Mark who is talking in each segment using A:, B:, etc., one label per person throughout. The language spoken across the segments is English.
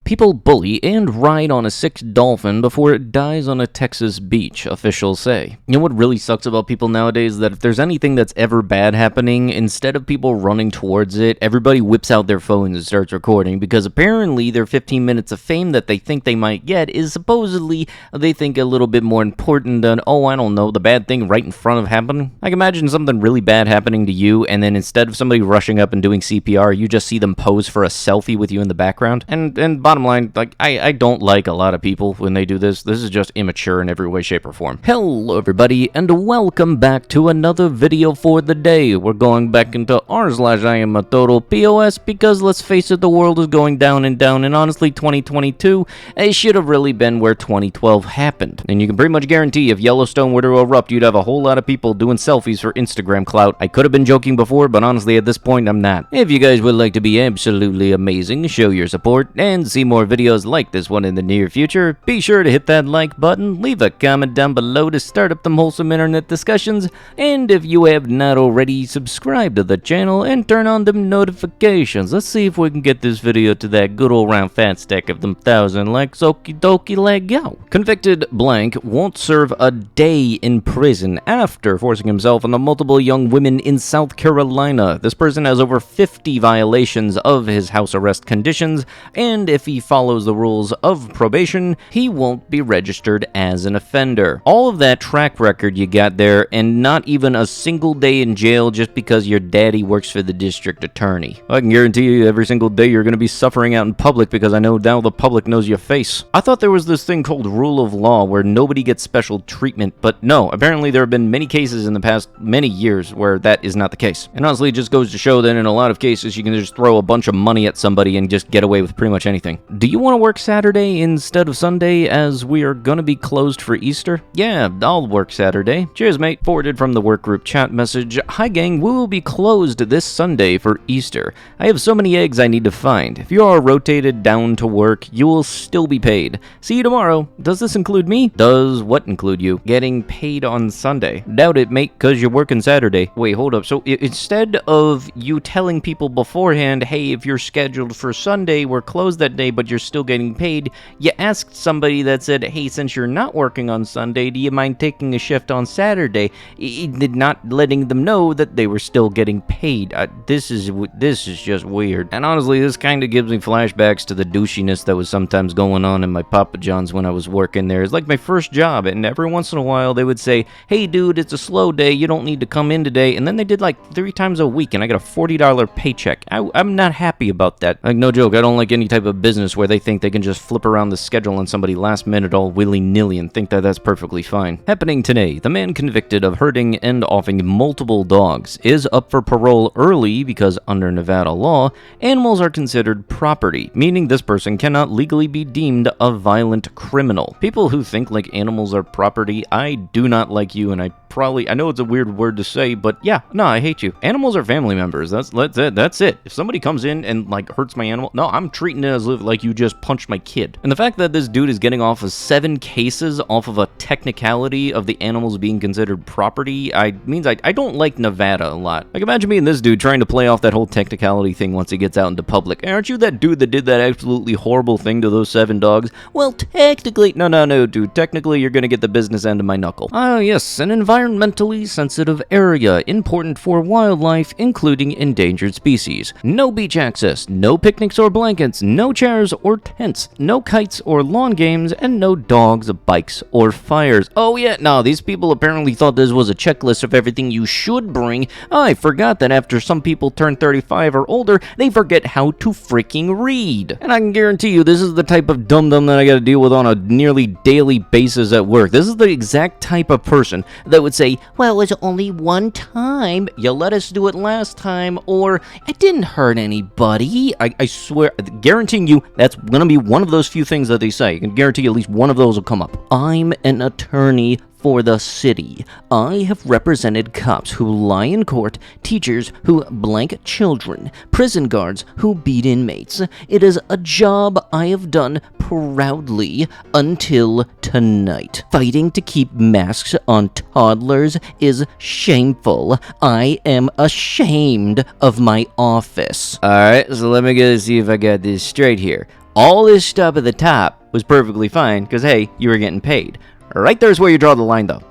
A: People bully and ride on a sick dolphin before it dies on a Texas beach, officials say. You know what really sucks about people nowadays? That if there's anything that's ever bad happening, instead of people running towards it, everybody whips out their phones and starts recording, because apparently their 15 minutes of fame that they think they might get is supposedly, they think, a little bit more important than, oh, I don't know, the bad thing right in front of happening. Like, imagine something really bad happening to you, and then instead of somebody rushing up and doing CPR, you just see them pose for a selfie with you in the background. And bottom line, like, I don't like a lot of people when they do this. This is just immature in every way, shape, or form. Hello, everybody, and welcome back to another video for the day. We're going back into r/iamatotalpieceofsh because, let's face it, the world is going down, and honestly, 2022, it should have really been where 2012 happened. And you can pretty much guarantee if Yellowstone were to erupt, you'd have a whole lot of people doing selfies for Instagram clout. I could have been joking before, but honestly, at this point, I'm not. If you guys would like to be absolutely amazing, show your support, and see more videos like this one in the near future, be sure to hit that like button, leave a comment down below to start up them wholesome internet discussions, and if you have not already, subscribe to the channel and turn on them notifications. Let's see if we can get this video to that good old round fat stack of them 1,000 likes. Okie dokie, let go. Convicted blank won't serve a day in prison after forcing himself on multiple young women in South Carolina. This person has over 50 violations of his house arrest conditions, and if he follows the rules of probation, he won't be registered as an offender. All of that track record you got there, and not even a single day in jail just because your daddy works for the district attorney. I can guarantee you every single day you're going to be suffering out in public, because I know now the public knows your face. I thought there was this thing called rule of law where nobody gets special treatment, but no, apparently there have been many cases in the past many years where that is not the case. And honestly, it just goes to show that in a lot of cases you can just throw a bunch of money at somebody and just get away with pretty much anything. Do you want to work Saturday instead of Sunday, as we are gonna be closed for Easter? Yeah, I'll work Saturday. Cheers, mate. Forwarded from the work group chat message. Hi, gang. We will be closed this Sunday for Easter. I have so many eggs I need to find. If you are rotated down to work, you will still be paid. See you tomorrow. Does this include me? Does what include you? Getting paid on Sunday? Doubt it, mate, because you're working Saturday. Wait, hold up. So instead of you telling people beforehand, hey, if you're scheduled for Sunday, we're closed that day, but you're still getting paid, you asked somebody that said, hey, since you're not working on Sunday, do you mind taking a shift on Saturday? Not letting them know that they were still getting paid. This is just weird. And honestly, this kind of gives me flashbacks to the douchiness that was sometimes going on in my Papa John's when I was working there. It's like my first job, and every once in a while they would say, hey dude, it's a slow day, you don't need to come in today, and then they did like 3 times a week, and I got a $40 paycheck. I'm not happy about that. Like, no joke, I don't like any type of business where they think they can just flip around the schedule on somebody last minute all willy-nilly and think that that's perfectly fine. Happening today, the man convicted of hurting and offing multiple dogs is up for parole early because under Nevada law, animals are considered property, meaning this person cannot legally be deemed a violent criminal. People who think like animals are property, I do not like you, and I know it's a weird word to say, but yeah, no, I hate you. Animals are family members. That's it. If somebody comes in and like hurts my animal, no, I'm treating it as like you just punched my kid. And the fact that this dude is getting off of 7 cases off of a technicality of the animals being considered property, means I don't like Nevada a lot. Like, imagine me and this dude trying to play off that whole technicality thing once he gets out into public. Aren't you that dude that did that absolutely horrible thing to those 7 dogs? Well, technically, no, dude. Technically, you're gonna get the business end of my knuckle. Yes, an environmentally sensitive area, important for wildlife, including endangered species. No beach access, no picnics or blankets, no chairs or tents, no kites or lawn games, and no dogs, bikes, or fires. Oh yeah, no, these people apparently thought this was a checklist of everything you should bring. I forgot that after some people turn 35 or older, they forget how to freaking read. And I can guarantee you, this is the type of dum-dum that I gotta deal with on a nearly daily basis at work. This is the exact type of person that would say, well, it's only one time, you let us do it last time, or it didn't hurt anybody. I swear, guaranteeing you, that's gonna be one of those few things that they say. I can guarantee at least one of those will come up. I'm an attorney for the city. I have represented cops who lie in court, teachers who blank children, prison guards who beat inmates. It is a job I have done proudly until tonight. Fighting to keep masks on toddlers is shameful. I am ashamed of my office. Alright, so let me go see if I got this straight here. all this stuff at the top was perfectly fine because, hey, you were getting paid. Right there's where you draw the line, though.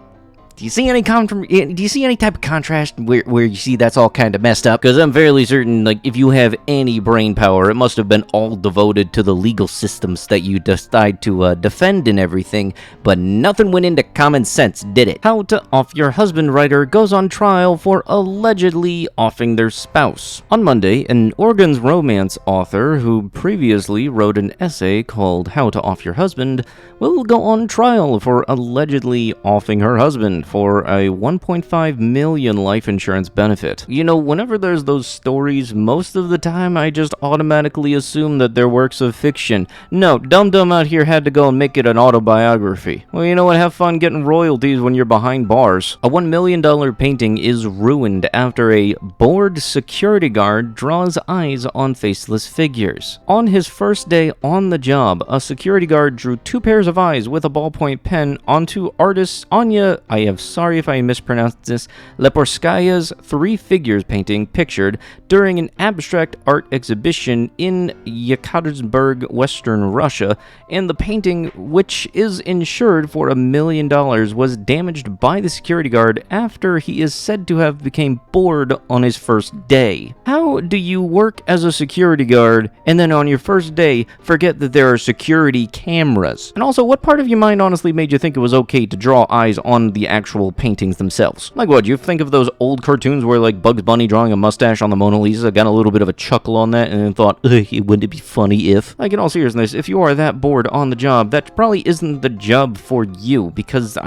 A: Do you see any type of contrast where you see that's all kind of messed up? Because I'm fairly certain, like, if you have any brain power, it must have been all devoted to the legal systems that you decide to defend and everything, but nothing went into common sense, did it? How to Off Your Husband writer goes on trial for allegedly offing their spouse. On Monday, an Oregon's romance author who previously wrote an essay called How to Off Your Husband will go on trial for allegedly offing her husband for a $1.5 million life insurance benefit. You know, whenever there's those stories, most of the time I just automatically assume that they're works of fiction. No, TimTamTom out here had to go and make it an autobiography. Well, you know what? Have fun getting royalties when you're behind bars. A $1 million painting is ruined after a bored security guard draws eyes on faceless figures. On his first day on the job, a security guard drew 2 pairs of eyes with a ballpoint pen onto artist Anya, I am sorry if I mispronounced this, Leporskaya's 3 figures painting pictured during an abstract art exhibition in Yekaterinburg, Western Russia, and the painting, which is insured for $1 million, was damaged by the security guard after he is said to have become bored on his first day. How do you work as a security guard and then on your first day forget that there are security cameras? And also, what part of your mind honestly made you think it was okay to draw eyes on the actual paintings themselves? Like what, you think of those old cartoons where like Bugs Bunny drawing a mustache on the Mona Lisa, got a little bit of a chuckle on that and then thought, wouldn't it be funny if? Like, in all seriousness, if you are that bored on the job, that probably isn't the job for you, because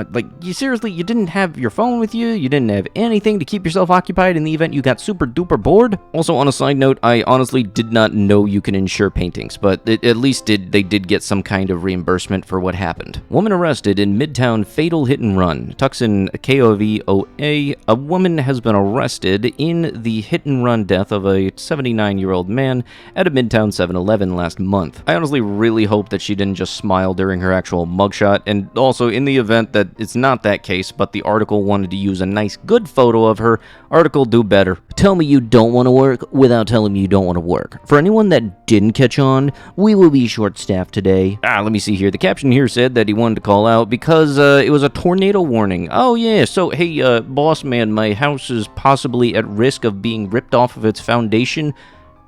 A: you didn't have your phone with you, you didn't have anything to keep yourself occupied in the event you got super duper bored. Also, on a side note, I honestly did not know you can insure paintings, but at least they did get some kind of reimbursement for what happened. Woman arrested in Midtown fatal hit and run. Tucson KOVOA, a woman has been arrested in the hit and run death of a 79-year-old man at a Midtown 7-Eleven last month. I honestly really hope that she didn't just smile during her actual mugshot, and also in the event that it's not that case, but the article wanted to use a nice good photo of her, article do better. Tell me you don't want to work without telling me you don't want to work. For anyone that didn't catch on, we will be short-staffed today. Let me see here. The caption here said that he wanted to call out because it was a tornado warning. Oh yeah, so hey, boss man, my house is possibly at risk of being ripped off of its foundation.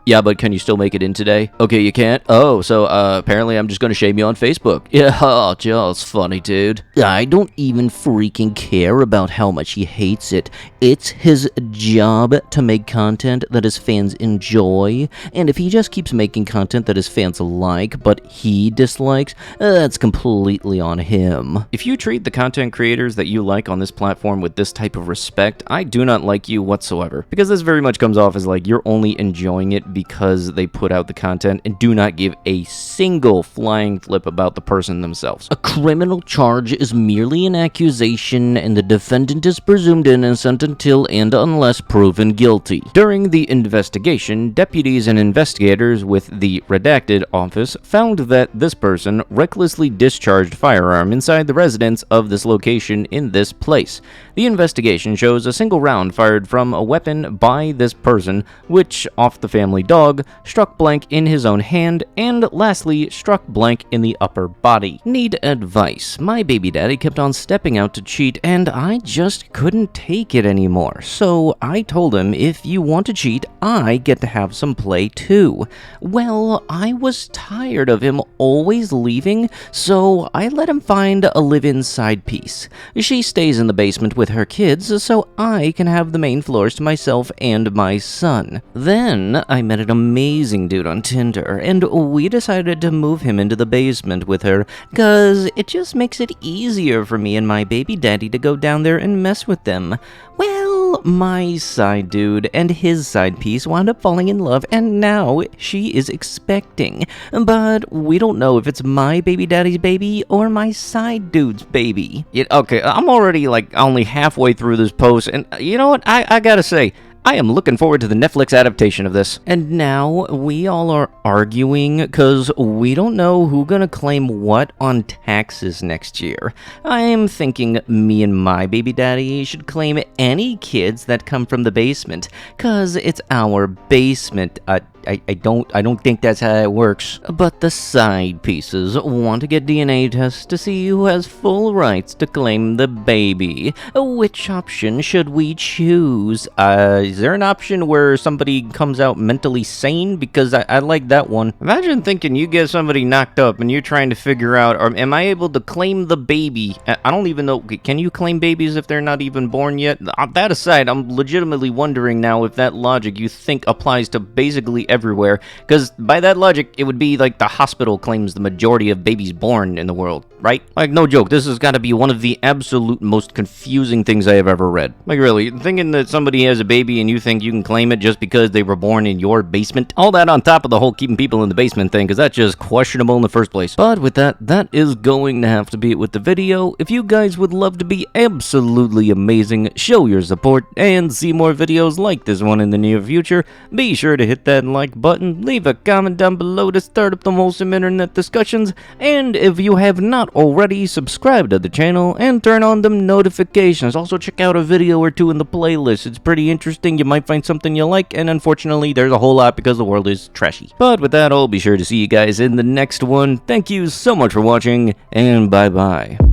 A: Yeah, but can you still make it in today? Okay, you can't? Oh, so apparently I'm just gonna shame you on Facebook. Yeah, just funny, dude. I don't even freaking care about how much he hates it. It's his job to make content that his fans enjoy, and if he just keeps making content that his fans like, but he dislikes, that's completely on him. If you treat the content creators that you like on this platform with this type of respect, I do not like you whatsoever, because this very much comes off as like you're only enjoying it because they put out the content and do not give a single flying flip about the person themselves. A criminal charge is merely an accusation, and the defendant is presumed innocent until and unless proven guilty. During the investigation, deputies and investigators with the redacted office found that this person recklessly discharged firearm inside the residence of this location in this place. The investigation shows a single round fired from a weapon by this person, which, off the family dog, struck blank in his own hand, and lastly, struck blank in the upper body. Need advice. My baby daddy kept on stepping out to cheat, and I just couldn't take it anymore. So I told him, if you want to cheat, I get to have some play too. Well, I was tired of him always leaving, so I let him find a live-in side piece. She stays in the basement with her kids, so I can have the main floors to myself and my son. Then I met an amazing dude on Tinder, and we decided to move him into the basement with her, cause it just makes it easier for me and my baby daddy to go down there and mess with them. Well, my side dude and his side piece wound up falling in love, and now she is expecting. But we don't know if it's my baby daddy's baby or my side dude's baby. Okay, I'm already like only halfway through this post, and you know what? I gotta say, I am looking forward to the Netflix adaptation of this. And now we all are arguing because we don't know who's gonna claim what on taxes next year. I'm thinking me and my baby daddy should claim any kids that come from the basement, cause it's our basement. I don't think that's how it works. But the side pieces want to get DNA tests to see who has full rights to claim the baby. Which option should we choose? Is there an option where somebody comes out mentally sane? Because I like that one. Imagine thinking you get somebody knocked up and you're trying to figure out, am I able to claim the baby? I don't even know, can you claim babies if they're not even born yet? That aside, I'm legitimately wondering now if that logic you think applies to basically everywhere, because by that logic, it would be like the hospital claims the majority of babies born in the world, right? Like, no joke, this has got to be one of the absolute most confusing things I have ever read. Like, really, thinking that somebody has a baby and you think you can claim it just because they were born in your basement? All that on top of the whole keeping people in the basement thing, because that's just questionable in the first place. But with that, that is going to have to be it with the video. If you guys would love to be absolutely amazing, show your support, and see more videos like this one in the near future, be sure to hit that like button, leave a comment down below to start up the wholesome internet discussions, and if you have not already, subscribe to the channel and turn on them notifications. Also, check out a video or two in the playlist. It's pretty interesting. You might find something you like, and unfortunately, there's a whole lot because the world is trashy. But with that, I'll be sure to see you guys in the next one. Thank you so much for watching, and bye-bye.